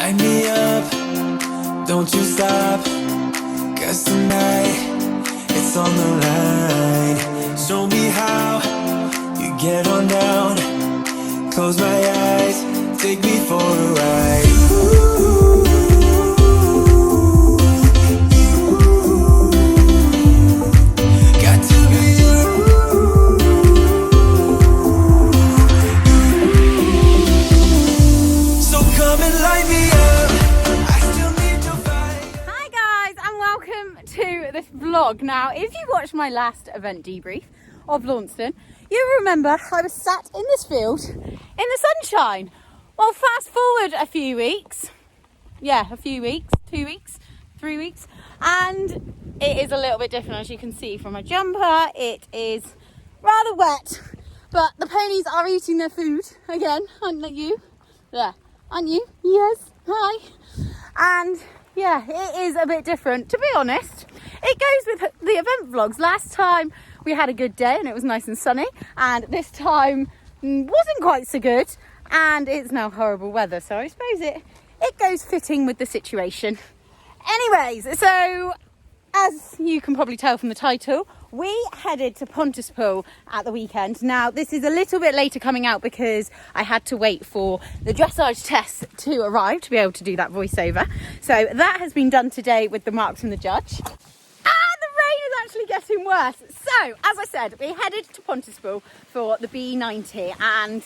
Light me up, don't you stop, 'cause tonight it's on the line. Show me how you get on down. Close my eyes, take me for a ride. Got to be you. So come and light me up. I still need your fire. Hi guys, and welcome to this vlog. Now, if you watched my last event debrief of Launceston, you remember I was sat in this field in the sunshine. Well, fast forward a few weeks, 2 weeks, 3 weeks, and it is a little bit different, as you can see from my jumper. It is rather wet, but the ponies are eating their food again, aren't you? Yeah, aren't you? Yes, hi. And yeah, it is a bit different, to be honest. It goes with the event vlogs. Last time we had a good day and it was nice and sunny, and this time wasn't quite so good, and it's now horrible weather, so I suppose it goes fitting with the situation. Anyways, so as you can probably tell from the title, we headed to Pontispool at the weekend. Now, this is a little bit later coming out because I had to wait for the dressage test to arrive to be able to do that voiceover. So that has been done today with the marks from the judge. Actually getting worse. So, as I said, we headed to Pontispool for the BE90, and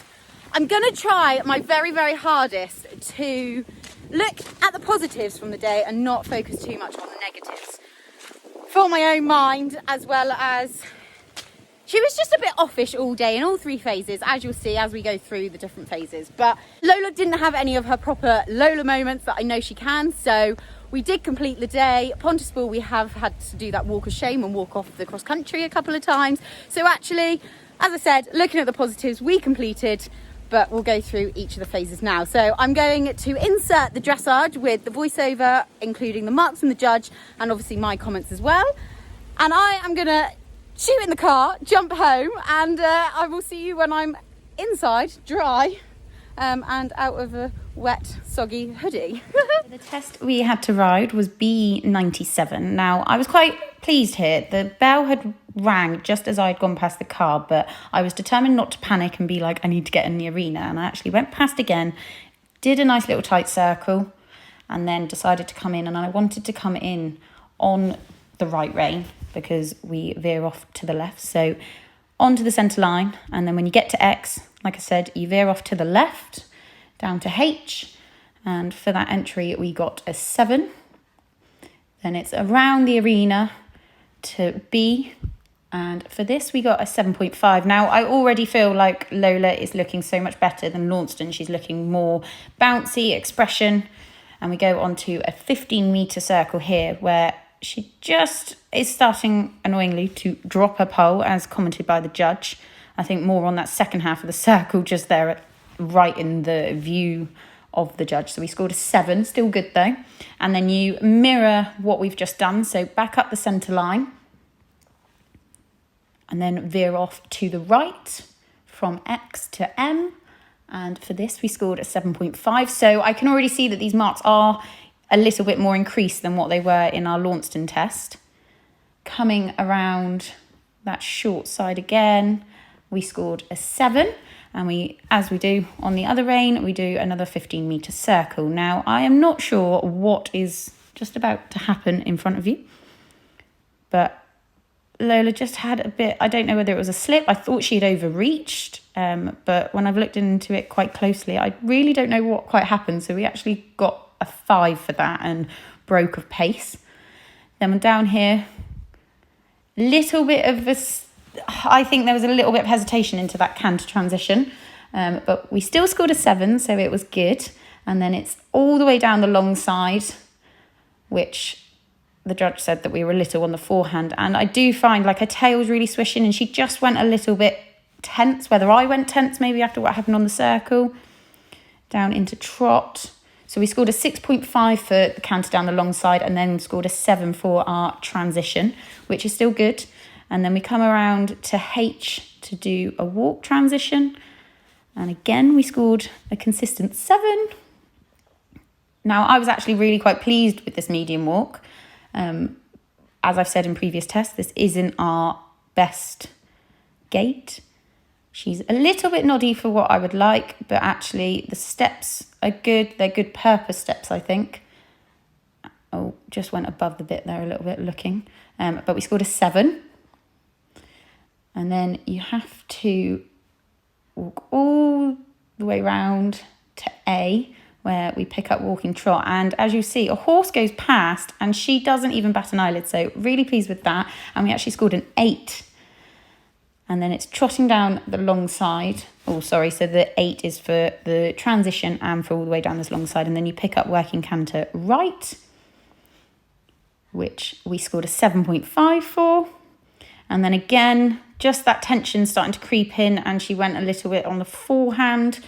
I'm going to try my very, very hardest to look at the positives from the day and not focus too much on the negatives for my own mind, as well as she was just a bit offish all day in all three phases, as you'll see as we go through the different phases. But Lola didn't have any of her proper Lola moments that I know she can, so we did complete the day. Pontispool, we have had to do that walk of shame and walk off the cross country a couple of times. So actually, as I said, looking at the positives, we completed, but we'll go through each of the phases now. So I'm going to insert the dressage with the voiceover, including the marks from the judge and obviously my comments as well. And I am gonna shoot in the car, jump home, and I will see you when I'm inside, dry, and out of a wet, soggy hoodie. The test we had to ride was BE97. Now, I was quite pleased here. The bell had rang just as I'd gone past the car, but I was determined not to panic and be like, I need to get in the arena. And I actually went past again, did a nice little tight circle, and then decided to come in. And I wanted to come in on the right rein because we veer off to the left. So onto the centre line, and then when you get to X, like I said, you veer off to the left down to H, and for that entry we got a 7. Then it's around the arena to B, and for this we got a 7.5. Now, I already feel like Lola is looking so much better than Launceston. She's looking more bouncy, expression, and we go on to a 15-metre circle here where she just is starting, annoyingly, to drop her pole, as commented by the judge. I think more on that second half of the circle, just there right in the view of the judge. So we scored a 7, still good though. And then you mirror what we've just done. So back up the centre line and then veer off to the right from X to M. And for this, we scored a 7.5. So I can already see that these marks are a little bit more increased than what they were in our Launceston test. Coming around that short side again, we scored a 7. And we, as we do on the other rein, we do another 15-metre circle. Now, I am not sure what is just about to happen in front of you, but Lola just had a bit, I don't know whether it was a slip. I thought she had overreached, but when I've looked into it quite closely, I really don't know what quite happened. So we actually got a 5 for that and broke of pace. Then down here, little bit of a, I think there was a little bit of hesitation into that canter transition, but we still scored a 7, so it was good. And then it's all the way down the long side, which the judge said that we were a little on the forehand. And I do find like her tail's really swishing, and she just went a little bit tense, whether I went tense maybe after what happened on the circle. Down into trot. So we scored a 6.5 for the canter down the long side, and then scored a 7 for our transition, which is still good. And then we come around to H to do a walk transition. And again, we scored a consistent 7. Now, I was actually really quite pleased with this medium walk. As I've said in previous tests, this isn't our best gait. She's a little bit noddy for what I would like, but actually the steps are good. They're good purpose steps, I think. Oh, just went above the bit there a little bit looking. But we scored a 7. And then you have to walk all the way round to A, where we pick up walking trot. And as you see, a horse goes past and she doesn't even bat an eyelid. So really pleased with that. And we actually scored an 8. And then it's trotting down the long side. Oh, sorry. So the 8 is for the transition and for all the way down this long side. And then you pick up working canter right, which we scored a 7.5 for. And then again, just that tension starting to creep in, and she went a little bit on the forehand,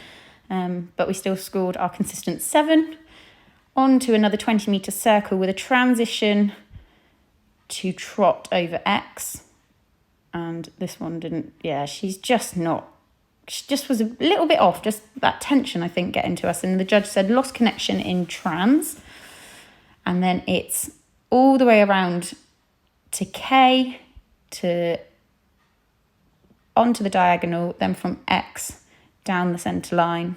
but we still scored our consistent 7. On to another 20-metre circle with a transition to trot over X. And this one didn't, she just was a little bit off, just that tension, I think, getting to us. And the judge said lost connection in trans. And then it's all the way around to K, to onto the diagonal, then from X down the centre line.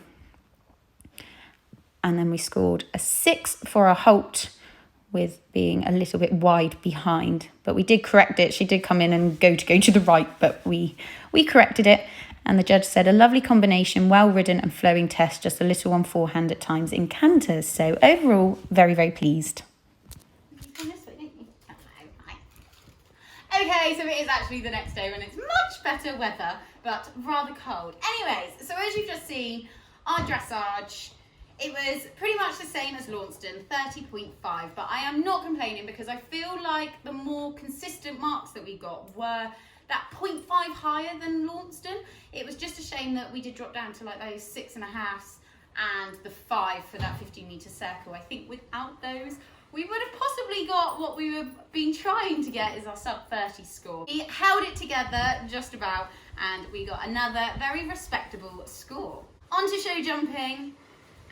And then we scored a 6 for our halt, with being a little bit wide behind. But we did correct it. She did come in and go to the right, but we corrected it. And the judge said a lovely combination, well ridden and flowing test, just a little on forehand at times in canters. So overall, very, very pleased. Okay, so it is actually the next day when it's much better weather, but rather cold. Anyways, so as you've just seen, our dressage, it was pretty much the same as Launceston, 30.5, but I am not complaining because I feel like the more consistent marks that we got were that 0.5 higher than Launceston. It was just a shame that we did drop down to like those 6.5 and the 5 for that 15-metre circle. I think without those, we would have possibly got what we were been trying to get is our sub 30 score. We held it together just about, and we got another very respectable score. On to show jumping,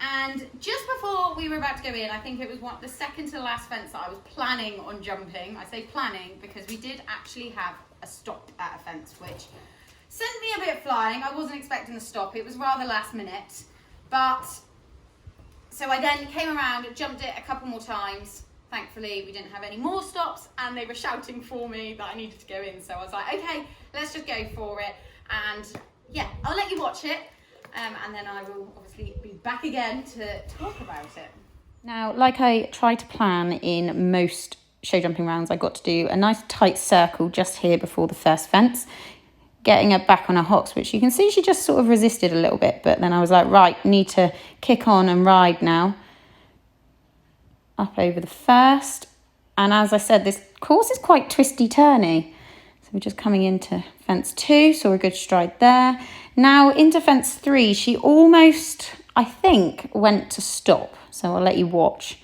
and just before we were about to go in, I think it was the second to last fence that I was planning on jumping. I say planning because we did actually have a stop at a fence, which sent me a bit flying. I wasn't expecting the stop. It was rather last minute, but so I then came around, jumped it a couple more times. Thankfully, we didn't have any more stops, and they were shouting for me that I needed to go in. So I was like, okay, let's just go for it. And yeah, I'll let you watch it. And then I will obviously be back again to talk about it. Now, like I try to plan in most show jumping rounds, I got to do a nice tight circle just here before the first fence, getting her back on her hocks, which you can see she just sort of resisted a little bit. But then I was like, right, need to kick on and ride now. Up over the first. And as I said, this course is quite twisty-turny. So we're just coming into fence 2, saw a good stride there. Now into fence 3, she almost, I think, went to stop. So I'll let you watch.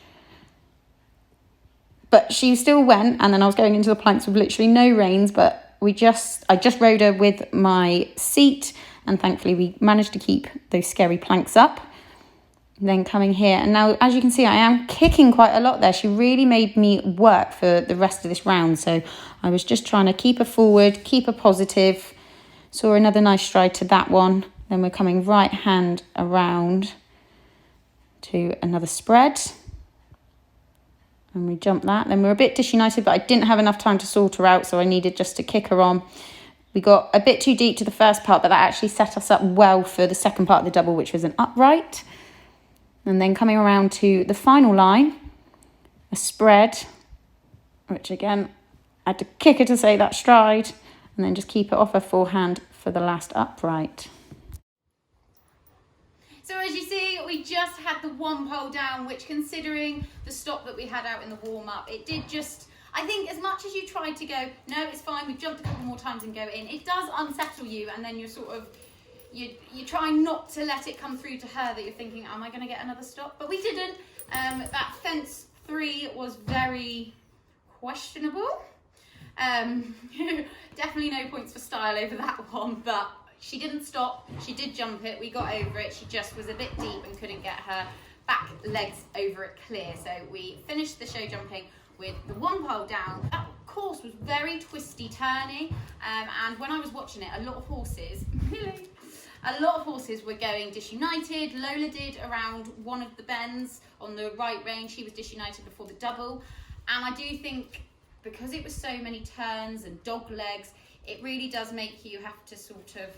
But she still went, and then I was going into the planks with literally no reins, but I just rode her with my seat, and thankfully we managed to keep those scary planks up. Then coming here, and now as you can see, I am kicking quite a lot there. She really made me work for the rest of this round, so I was just trying to keep her forward, keep her positive. Saw another nice stride to that one. Then we're coming right hand around to another spread, and we jumped that. Then we're a bit disunited, but I didn't have enough time to sort her out, so I needed just to kick her on. We got a bit too deep to the first part, but that actually set us up well for the second part of the double, which was an upright. And then coming around to the final line, a spread, which again, I had to kick her to say that stride, and then just keep it off her forehand for the last upright. So as you see, we just had the one pole down, which considering the stop that we had out in the warm-up, it did just, I think as much as you tried to go, no, it's fine, we've jumped a couple more times and go in, it does unsettle you, and then you're sort of, you try not to let it come through to her that you're thinking, am I going to get another stop? But we didn't. That fence 3 was very questionable. Definitely no points for style over that one, but she didn't stop. She did jump it. We got over it. She just was a bit deep and couldn't get her back legs over it clear. So we finished the show jumping with the one pole down. That course was very twisty turny, and when I was watching it, a lot of horses were going disunited. Lola did around one of the bends on the right rein. She was disunited before the double, and I do think because it was so many turns and dog legs, it really does make you have to sort of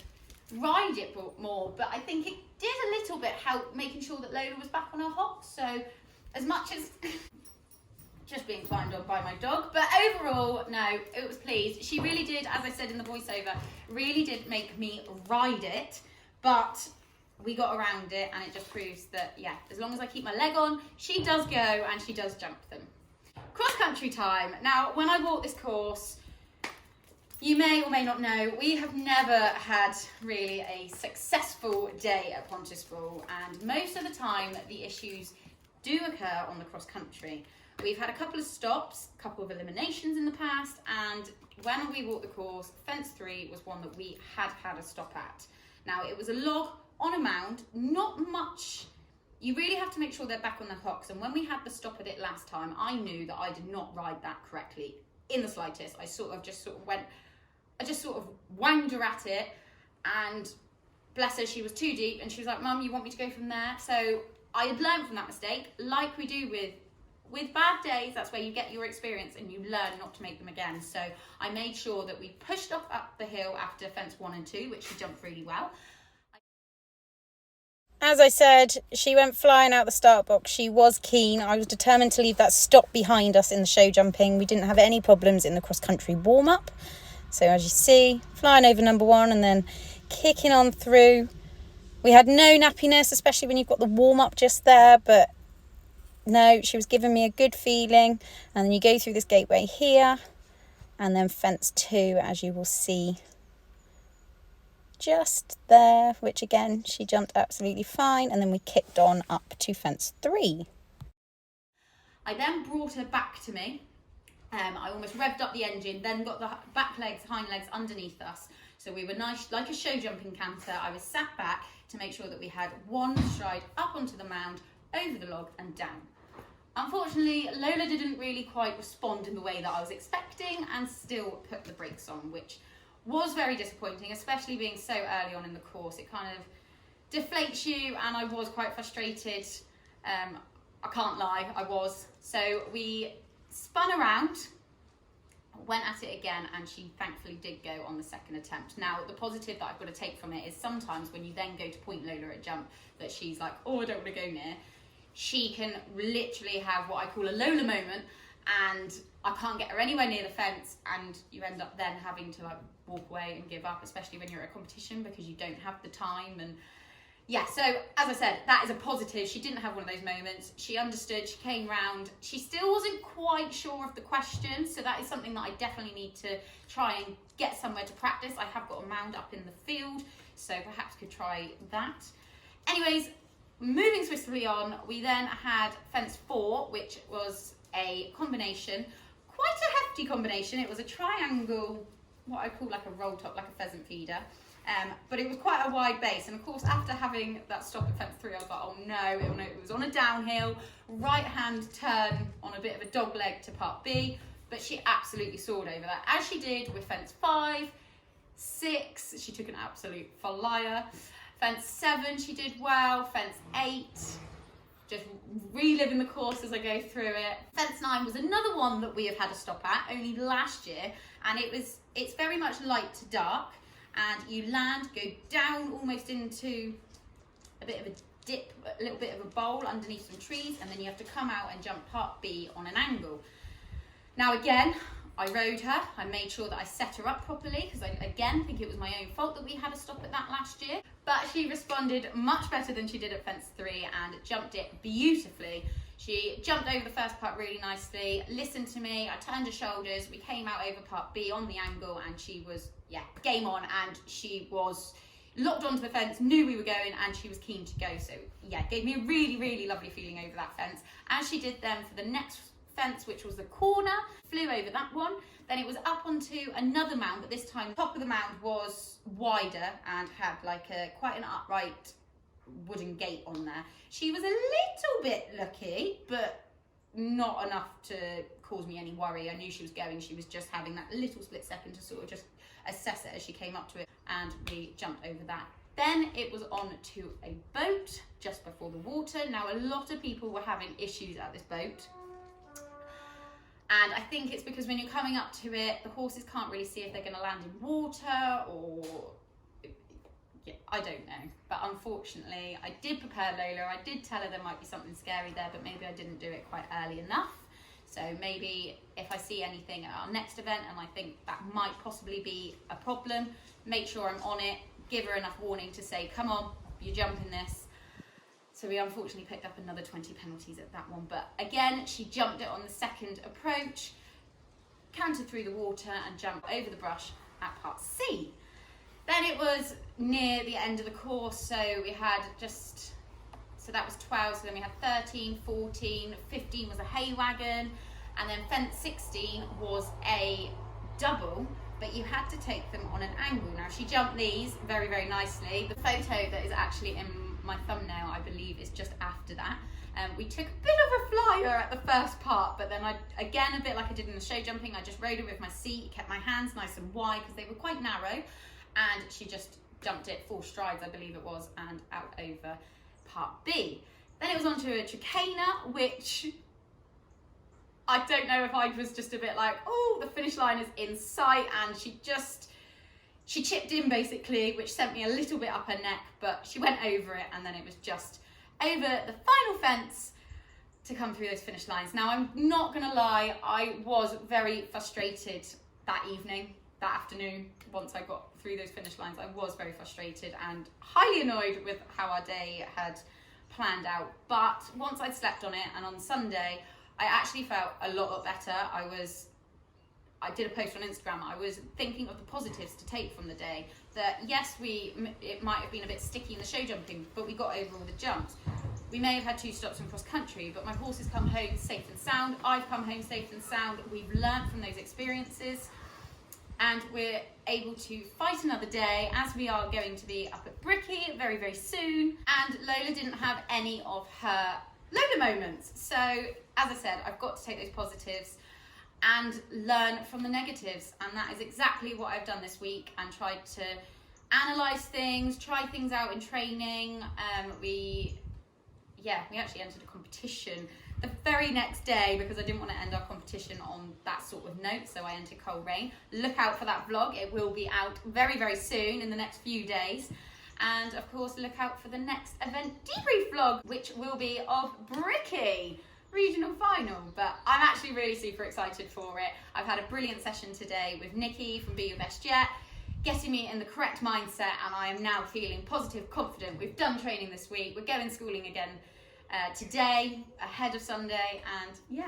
ride it more. But I think it did a little bit help making sure that Lola was back on her hop. So as much as just being climbed on by my dog, but overall, no, it was pleased. She really did, as I said in the voiceover, really did make me ride it, but we got around it, and it just proves that, yeah, as long as I keep my leg on, she does go and she does jump them. Cross country time. Now, when I bought this course, you may or may not know, we have never had really a successful day at Pontispool, and most of the time the issues do occur on the cross country. We've had a couple of stops, a couple of eliminations in the past, and when we bought the course, fence 3 was one that we had a stop at. Now, it was a log on a mound, not much. You really have to make sure they're back on their hocks, and when we had the stop at it last time, I knew that I did not ride that correctly in the slightest. I just sort of wanged her at it, and bless her, she was too deep, and she was like, Mum, you want me to go from there? So I had learned from that mistake, like we do with bad days. That's where you get your experience and you learn not to make them again. So I made sure that we pushed off up the hill after fence 1 and 2, which she jumped really well. As I said, she went flying out the start box. She was keen. I was determined to leave that stop behind us in the show jumping. We didn't have any problems in the cross-country warm-up. So as you see, flying over number 1 and then kicking on through. We had no nappiness, especially when you've got the warm-up just there, but no, she was giving me a good feeling. And then you go through this gateway here, and then fence 2, as you will see just there, which again, she jumped absolutely fine. And then we kicked on up to fence 3. I then brought her back to me. I almost revved up the engine, then got the back legs, hind legs underneath us. So we were nice, like a show jumping canter. I was sat back to make sure that we had one stride up onto the mound, over the log and down. Unfortunately, Lola didn't really quite respond in the way that I was expecting and still put the brakes on, which was very disappointing, especially being so early on in the course. It kind of deflates you, and I was quite frustrated. I can't lie, I was. So we spun around, went at it again, and she thankfully did go on the second attempt. Now, the positive that I've got to take from it is sometimes when you then go to point Lola at jump that she's like, oh, I don't want to go near, she can literally have what I call a Lola moment, and I can't get her anywhere near the fence, and you end up then having to like walk away and give up, especially when you're at a competition, because you don't have the time. And yeah, so as I said, that is a positive. She didn't have one of those moments. She understood, she came round. She still wasn't quite sure of the question, so that is something that I definitely need to try and get somewhere to practice. I have got a mound up in the field, so perhaps could try that. Anyways, moving swiftly on, we then had fence 4, which was a combination, quite a hefty combination. It was a triangle, what I call like a roll top, like a pheasant feeder. But it was quite a wide base, and of course after having that stop at fence 3, I was like, oh no, it was on a downhill, right hand turn on a bit of a dog leg to part B, but she absolutely soared over that, as she did with fence 5, 6, she took an absolute flyer, fence 7 she did well, fence 8, just reliving the course as I go through it. Fence 9 was another one that we have had a stop at, only last year, and it's very much light to dark, and you land, go down almost into a bit of a dip, a little bit of a bowl underneath some trees, and then you have to come out and jump part B on an angle. Now again, I rode her, I made sure that I set her up properly, because I again think it was my own fault that we had a stop at that last year, but she responded much better than she did at fence 3 and jumped it beautifully. She jumped over the first part really nicely, listened to me, I turned her shoulders, we came out over part B on the angle, and she was, yeah, game on, and she was locked onto the fence, knew we were going, and she was keen to go. So yeah, gave me a really, really lovely feeling over that fence. As she did then for the next fence, which was the corner, flew over that one. Then it was up onto another mound, but this time the top of the mound was wider and had like quite an upright wooden gate on there. She was a little bit lucky, but not enough to cause me any worry. I knew she was going. She was just having that little split second to sort of just assess it as she came up to it, and we jumped over that. Then it was on to a boat just before the water. Now, a lot of people were having issues at this boat. And I think it's because when you're coming up to it, the horses can't really see if they're going to land in water or... yeah, I don't know. But unfortunately, I did prepare Lola. I did tell her there might be something scary there, but maybe I didn't do it quite early enough. So maybe if I see anything at our next event and I think that might possibly be a problem, make sure I'm on it, give her enough warning to say, come on, you're jumping this. So we unfortunately picked up another 20 penalties at that one. But again, she jumped it on the second approach, cantered through the water and jumped over the brush at part C. Then it was near the end of the course, so we had just... so that was 12, so then we had 13, 14, 15 was a hay wagon, and then fence 16 was a double, but you had to take them on an angle. Now, she jumped these very, very nicely. The photo that is actually in my thumbnail, I believe, is just after that. We took a bit of a flyer at the first part, but then again, a bit like I did in the show jumping, I just rode it with my seat, kept my hands nice and wide because they were quite narrow, and she just jumped it 4 strides, I believe it was, and out over part B. Then it was onto a Trakehner, which I don't know if I was just a bit like, oh, the finish line is in sight, and she chipped in basically, which sent me a little bit up her neck, but she went over it, and then it was just over the final fence to come through those finish lines. Now, I'm not gonna lie, I was very frustrated that evening, that afternoon. Once I got through those finish lines, I was very frustrated and highly annoyed with how our day had planned out. But once I'd slept on it, and on Sunday, I actually felt a lot better. I did a post on Instagram. I was thinking of the positives to take from the day. That yes, it might have been a bit sticky in the show jumping, but we got over all the jumps. We may have had 2 stops in cross country, but my horses come home safe and sound. I've come home safe and sound. We've learned from those experiences, and we're able to fight another day, as we are going to be up at Bricky very, very soon. And Lola didn't have any of her Lola moments. So, as I said, I've got to take those positives and learn from the negatives. And that is exactly what I've done this week, and tried to analyse things, try things out in training. We actually entered a competition the very next day because I didn't want to end our competition on that sort of note, so I entered Coleraine. Look out for that vlog. It will be out very, very soon in the next few days. And of course, look out for the next event debrief vlog, which will be of Bricky regional final. But I'm actually really super excited for it. I've had a brilliant session today with Nikki from Be Your Best Yet, getting me in the correct mindset, and I am now feeling positive, confident. We've done training this week. We're going schooling again today, ahead of Sunday, and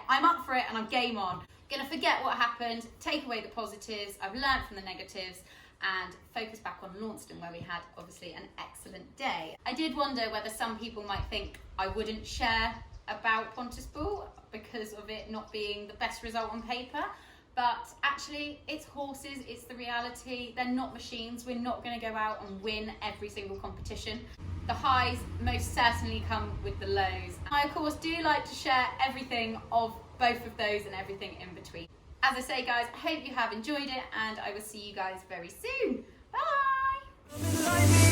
I'm up for it and I'm game on. Gonna forget what happened, take away the positives, I've learned from the negatives, and focus back on Launceston, where we had obviously an excellent day. I did wonder whether some people might think I wouldn't share about Pontispool because of it not being the best result on paper, but actually it's horses, it's the reality. They're not machines. We're not going to go out and win every single competition. The highs most certainly come with the lows. I of course do like to share everything of both of those and everything in between. As I say, guys, I hope you have enjoyed it, and I will see you guys very soon. Bye!